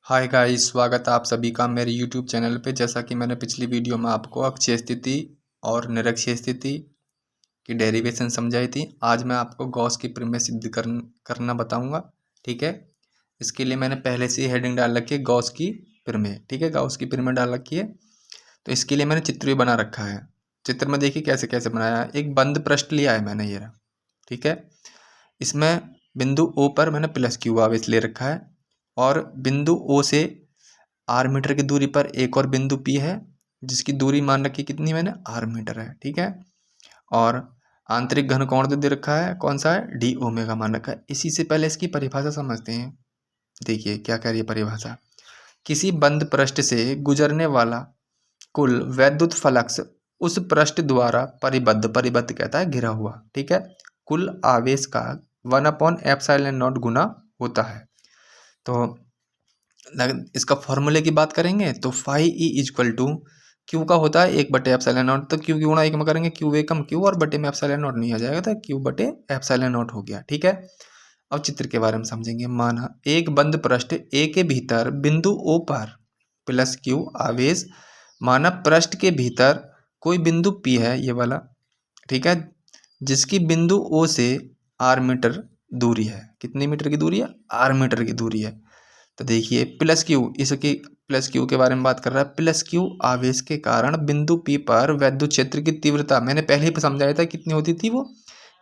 Hi guys, स्वागत है आप सभी का मेरे यूट्यूब चैनल पे। जैसा कि मैंने पिछली वीडियो में आपको अक्षीय स्थिति और निरक्षीय स्थिति की डेरिवेशन समझाई थी, आज मैं आपको गॉस की प्रमेय सिद्ध करना बताऊंगा। ठीक है, इसके लिए मैंने पहले से ही हेडिंग डाल रखी है गॉस की प्रमेय। ठीक है, गॉस की प्रमेय डाल रखी है। तो इसके लिए मैंने चित्र भी बना रखा है। चित्र में देखिए कैसे कैसे बनाया है। एक बंद पृष्ठ लिया है मैंने ये। ठीक है, इसमें बिंदु ओ पर मैंने प्लस क्यू आवेश ले रखा है और बिंदु ओ से आर मीटर की दूरी पर एक और बिंदु पी है जिसकी दूरी मान रखी कितनी मैंने आर मीटर है। ठीक है, और आंतरिक घन कोण तो दे रखा है, कौन सा है, डी ओमेगा मान रखा है। इसी से पहले इसकी परिभाषा समझते हैं। देखिए क्या कह रही है परिभाषा। किसी बंद पृष्ठ से गुजरने वाला कुल वैद्युत फ्लक्स उस पृष्ठ द्वारा परिबद्ध कहता है घिरा हुआ। ठीक है, कुल आवेश का 1/ε0 गुना होता है। तो इसका फॉर्मूले की बात करेंगे तो phi E equal to Q का होता है 1/ε0। तो क्यू की गुणा एक में करेंगे, क्यू एकम क्यू और बटे में ε0 नहीं आ जाएगा तो क्यू बटे ε0 हो गया। ठीक है, अब चित्र के बारे में समझेंगे। माना एक बंद पृष्ठ ए के भीतर बिंदु ओ पर प्लस क्यू आवेश, माना पृष्ठ के भीतर कोई बिंदु पी है ये वाला। ठीक है, जिसकी बिंदु ओ से आर मीटर दूरी है। कितनी मीटर की दूरी है, आर मीटर की दूरी है। तो देखिए प्लस क्यू, इसकी प्लस क्यू के बारे में बात कर रहा है। प्लस क्यू आवेश के कारण बिंदु पी पर वैद्युत क्षेत्र की तीव्रता मैंने पहले ही समझाया था कितनी होती थी वो,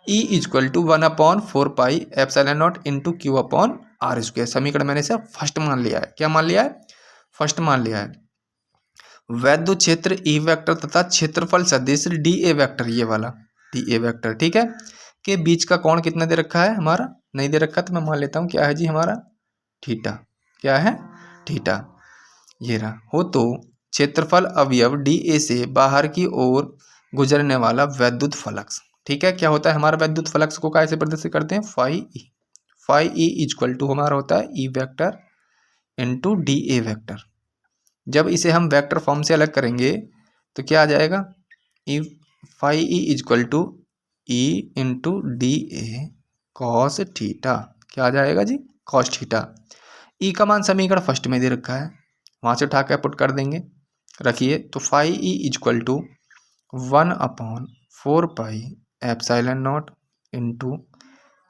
E equal to 1/4πε0 into Q upon R square. समीकरण मैंने इसे फर्स्ट मान लिया है। क्या मान लिया है, फर्स्ट मान लिया है। वैद्युत क्षेत्र ई वेक्टर तथा क्षेत्रफल सदिश डी ए वेक्टर, ये वाला डी ए वेक्टर, ठीक है, के बीच का कोण कितना दे रखा है हमारा, नहीं दे रखा तो मैं मान लेता हूँ क्या है जी हमारा, थीटा। क्या है, थीटा। ये रहा हो। तो क्षेत्रफल अवयव डी ए से बाहर की ओर गुजरने वाला वैद्युत फ्लक्स, ठीक है, क्या होता है हमारा वैद्युत फ्लक्स को कैसे प्रदर्शित करते हैं, phi E. Phi E equal to हमारा होता है E vector into D A vector. जब इसे हम वेक्टर फॉर्म से अलग करेंगे तो क्या आ जाएगा, E phi E equal to E into D A cos theta. क्या आ जाएगा जी, कॉस थीटा। ई का मान समीकरण फर्स्ट में दे रखा है, वहाँ से उठा कर पुट कर देंगे। रखिए तो phi E equal to 1/4πε0 into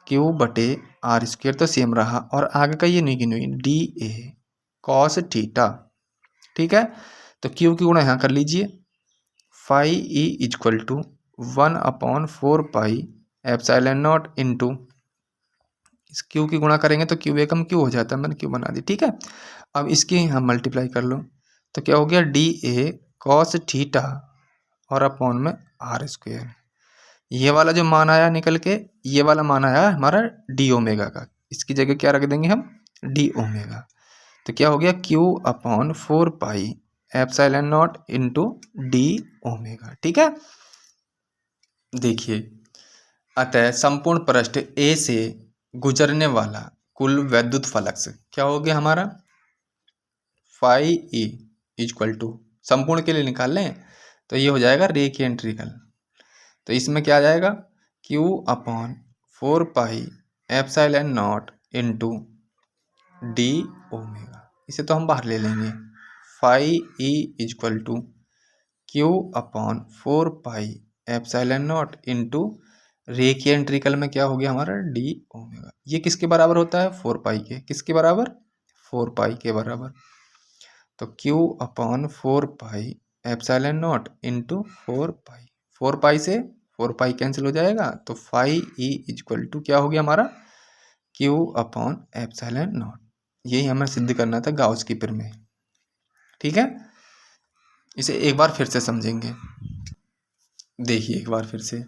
Q बटे आर स्क्वेयर, तो सेम रहा। और आगे का ये नहीं कि नहीं, डी ए कॉस थीटा। ठीक है, तो क्यू की गुणा यहाँ कर लीजिए। Phi E equal to 1/4πε0 into इस क्यू की गुणा करेंगे तो क्यू एकम क्यू हो जाता है, मैंने क्यू बना दी। ठीक है, अब इसकी हम मल्टीप्लाई कर लो तो क्या हो गया, डी ए कॉस थीटा और अपॉन में आर स्क्वेयर। ये वाला जो मान आया निकल के, ये वाला मान आया हमारा डी ओमेगा का, इसकी जगह क्या रख देंगे हम, डी ओमेगा। तो क्या हो गया, Q upon 4πε0 into D omega. ठीक है, देखिए अतः संपूर्ण पृष्ठ ए से गुजरने वाला कुल वैद्युत फ्लक्स क्या हो गया हमारा, फाई ई इक्वल टू, संपूर्ण के लिए निकाल लें तो ये हो जाएगा रेखीय इंटीग्रल। तो इसमें क्या आ जाएगा, Q upon 4πε0 into D omega. इसे तो हम बाहर ले लेंगे। Phi E equal to Q upon 4πε0 into रेखीय इंटीग्रल में क्या हो गया हमारा, डी ओमेगा। ये किसके बराबर होता है, 4π के, किसके बराबर, 4π के बराबर। तो Q अपॉन 4πε0 इंटू 4π, 4π से 4π कैंसिल हो जाएगा। तो फाई ई इक्वल टू क्या हो गया हमारा, Q अपॉन ε0। यही हमें सिद्ध करना था गाउस की प्रमेय। ठीक है, इसे एक बार फिर से समझेंगे। देखिए एक बार फिर से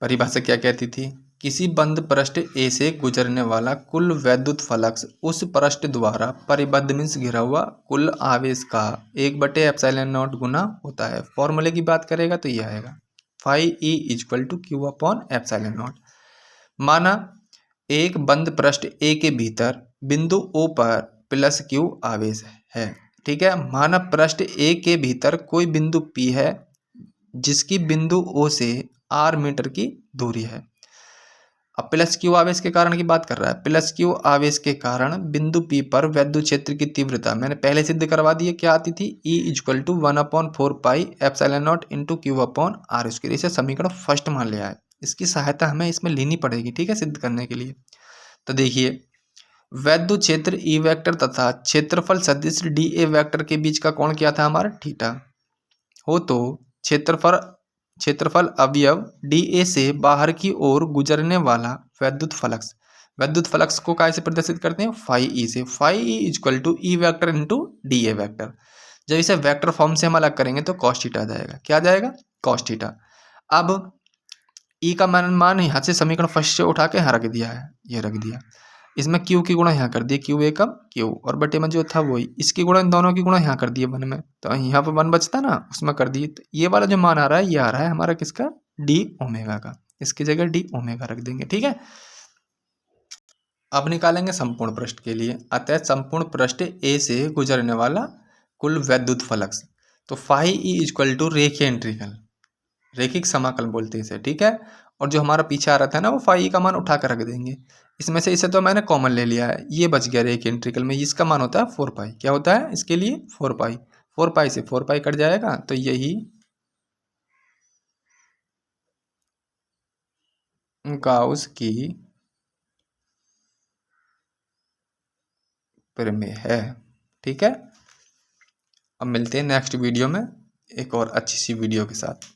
परिभाषा क्या कहती थी, किसी बंद पृष्ठ ए से गुजरने वाला कुल वैद्युत फ्लक्स उस पृष्ठ द्वारा परिबद्ध मीन्स घिरा हुआ कुल आवेश का 1/ε0 गुना होता है। फॉर्मूले की बात करेगा तो यह आएगा phi E equal to Q upon ε0। माना एक बंद पृष्ठ ए के भीतर बिंदु ओ पर प्लस क्यू आवेश है। ठीक है, माना पृष्ठ ए के भीतर कोई बिंदु पी है जिसकी बिंदु ओ से आर मीटर की दूरी है। अब प्लस क्यू आवेश के कारण की बात कर रहा है। प्लस क्यू आवेश के कारण बिंदु P पर वैद्युत क्षेत्र की तीव्रता मैंने पहले सिद्ध करवा दी है, क्या आती थी, E = 1/4πε0 इंटू Q/r²। इसे समीकरण फर्स्ट मान लिया है, इसकी सहायता हमें इसमें लेनी पड़ेगी, ठीक है, सिद्ध करने के लिए। तो देखिए, वैद्युत क्षेत्र E वेक्टर तथा क्षेत्रफल सदिश dA वेक्टर के बीच का कोण क्या था हमारा, थीटा हो, तो क्षेत्रफल अवयव dA से बाहर की ओर गुजरने वाला वैद्युत फ्लक्स को कैसे प्रदर्शित करते हैं, फाई ई से। Phi E = E vector into dA vector. जब इसे वेक्टर फॉर्म से हम अलग करेंगे तो cos थीटा आ जाएगा, क्या आ जाएगा, cos थीटा। अब E का मान यहाँ से समीकरण फर्स्ट से उठा के यहाँ रख दिया है, ये रख दिया। इसमें Q की गुणा यहाँ कर दिए, Q एकम Q, और बटे में जो था वही, इसकी गुणा इन दोनों की गुणा यहाँ कर दिए 1 में, तो यहाँ पर 1 बचता ना, उसमें कर दिए। तो ये वाला जो मान आ रहा है, ये आ रहा है हमारा किसका, d ओमेगा का, इसकी जगह d ओमेगा रख देंगे, ठीक है। अब निकालेंगे संपूर्ण पृष्ठ के लिए। अतः संपूर्ण पृष्ठ A से गुजरने वाला कुल वैद्युत फ्लक्स, तो फाई ई = रेखीय इंटीग्रल, रैखिक समाकल बोलते हैं इसे, ठीक है। और जो हमारा पीछे आ रहा था ना, वो फाई का मान उठा कर रख देंगे। इसमें से इसे तो मैंने कॉमन ले लिया है, ये बच गया रैखिक इंटीग्रल में, इसका मान होता है 4π, क्या होता है इसके लिए, 4π। 4π से 4π कट जाएगा, तो यही गाउस की प्रमेय है, ठीक है। अब मिलते हैं नेक्स्ट वीडियो में एक और अच्छी सी वीडियो के साथ।